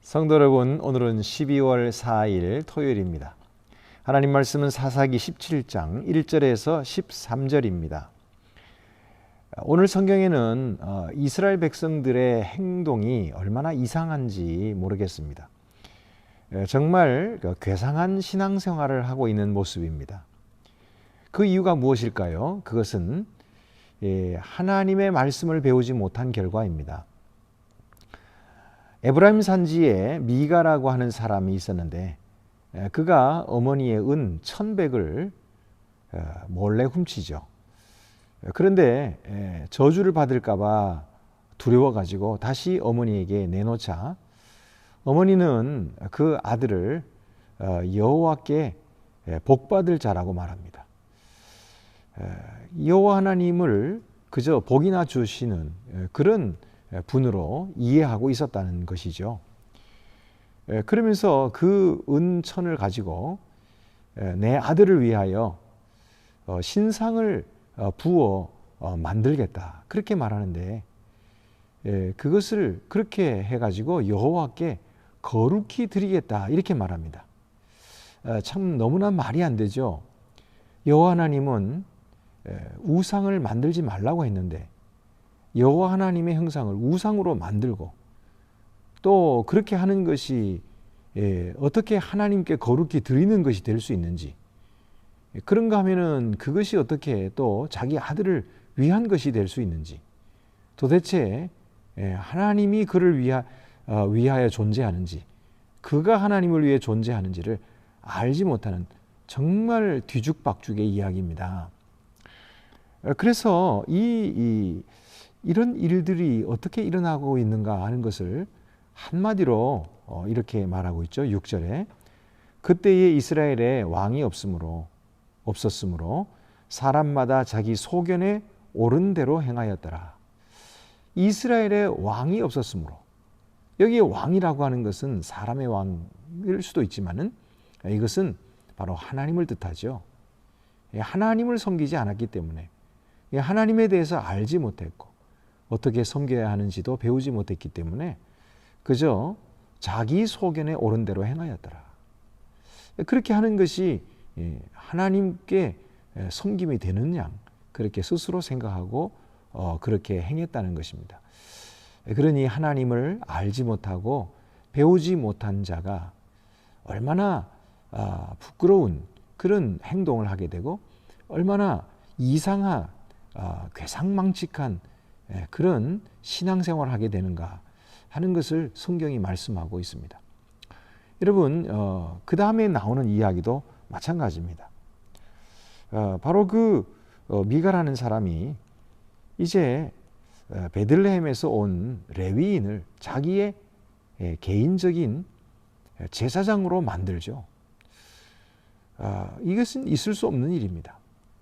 성도 여러분, 오늘은 12월 4일 토요일입니다. 하나님 말씀은 사사기 17장 1절에서 13절입니다. 오늘 성경에는 이스라엘 백성들의 행동이 얼마나 이상한지 모르겠습니다. 정말 괴상한 신앙생활을 하고 있는 모습입니다. 그 이유가 무엇일까요? 그것은 하나님의 말씀을 배우지 못한 결과입니다. 에브라임 산지에 미가라고 하는 사람이 있었는데 그가 어머니의 은 1,100을 몰래 훔치죠. 그런데 저주를 받을까 봐 두려워가지고 다시 어머니에게 내놓자 어머니는 그 아들을 여호와께 복받을 자라고 말합니다. 여호와 하나님을 그저 복이나 주시는 그런 분으로 이해하고 있었다는 것이죠. 그러면서 그 은천을 가지고 내 아들을 위하여 신상을 부어 만들겠다 그렇게 말하는데 그것을 그렇게 해가지고 여호와께 거룩히 드리겠다 이렇게 말합니다. 참 너무나 말이 안 되죠. 여호와 하나님은 우상을 만들지 말라고 했는데 여호와 하나님의 형상을 우상으로 만들고 또 그렇게 하는 것이 어떻게 하나님께 거룩히 드리는 것이 될 수 있는지, 그런가 하면은 그것이 어떻게 또 자기 아들을 위한 것이 될 수 있는지, 도대체 하나님이 그를 위하여 존재하는지, 그가 하나님을 위해 존재하는지를 알지 못하는 정말 뒤죽박죽의 이야기입니다. 그래서 이런 일들이 어떻게 일어나고 있는가 하는 것을 한마디로 이렇게 말하고 있죠. 6절에 그때에 이스라엘에 왕이 없었으므로 사람마다 자기 소견에 옳은 대로 행하였더라. 이스라엘에 왕이 없었으므로, 여기 왕이라고 하는 것은 사람의 왕일 수도 있지만은 이것은 바로 하나님을 뜻하죠. 하나님을 섬기지 않았기 때문에 하나님에 대해서 알지 못했고 어떻게 섬겨야 하는지도 배우지 못했기 때문에 그저 자기 소견에 옳은 대로 행하였더라. 그렇게 하는 것이 하나님께 섬김이 되는 양 그렇게 스스로 생각하고 그렇게 행했다는 것입니다. 그러니 하나님을 알지 못하고 배우지 못한 자가 얼마나 부끄러운 그런 행동을 하게 되고 얼마나 이상한 괴상망측한 그런 신앙생활을 하게 되는가 하는 것을 성경이 말씀하고 있습니다. 여러분, 그 다음에 나오는 이야기도 마찬가지입니다. 바로 그 미가라는 사람이 이제 베들레헴에서 온 레위인을 자기의 개인적인 제사장으로 만들죠. 이것은 있을 수 없는 일입니다.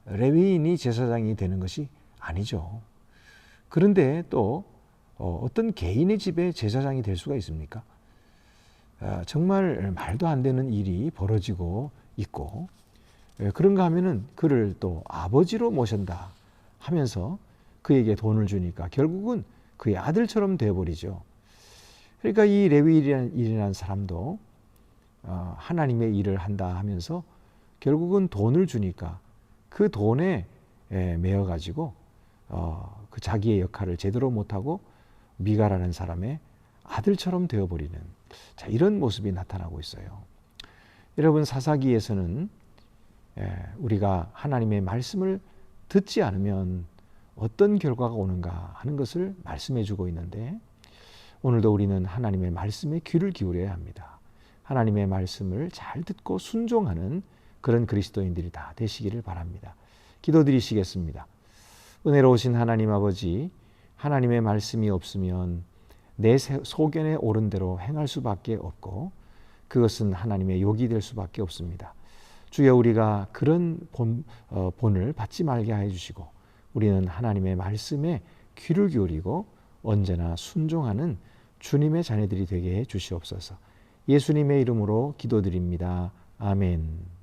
레위인이 제사장이 되는 것이 아니죠. 그런데 또 어떤 개인의 집에 제사장이 될 수가 있습니까? 정말 말도 안 되는 일이 벌어지고 있고, 그런가 하면은 그를 또 아버지로 모신다 하면서 그에게 돈을 주니까 결국은 그의 아들처럼 되어버리죠. 그러니까 이 레위인이라는 사람도 하나님의 일을 한다 하면서 결국은 돈을 주니까 그 돈에 매여가지고 그 자기의 역할을 제대로 못하고 미가라는 사람의 아들처럼 되어버리는 이런 모습이 나타나고 있어요. 여러분, 사사기에서는 우리가 하나님의 말씀을 듣지 않으면 어떤 결과가 오는가 하는 것을 말씀해 주고 있는데 오늘도 우리는 하나님의 말씀에 귀를 기울여야 합니다. 하나님의 말씀을 잘 듣고 순종하는 그런 그리스도인들이 다 되시기를 바랍니다. 기도드리시겠습니다. 은혜로우신 하나님 아버지, 하나님의 말씀이 없으면 내 소견에 옳은 대로 행할 수밖에 없고 그것은 하나님의 욕이 될 수밖에 없습니다. 주여, 우리가 그런 본을 받지 말게 해주시고 우리는 하나님의 말씀에 귀를 기울이고 언제나 순종하는 주님의 자녀들이 되게 해 주시옵소서. 예수님의 이름으로 기도드립니다. 아멘.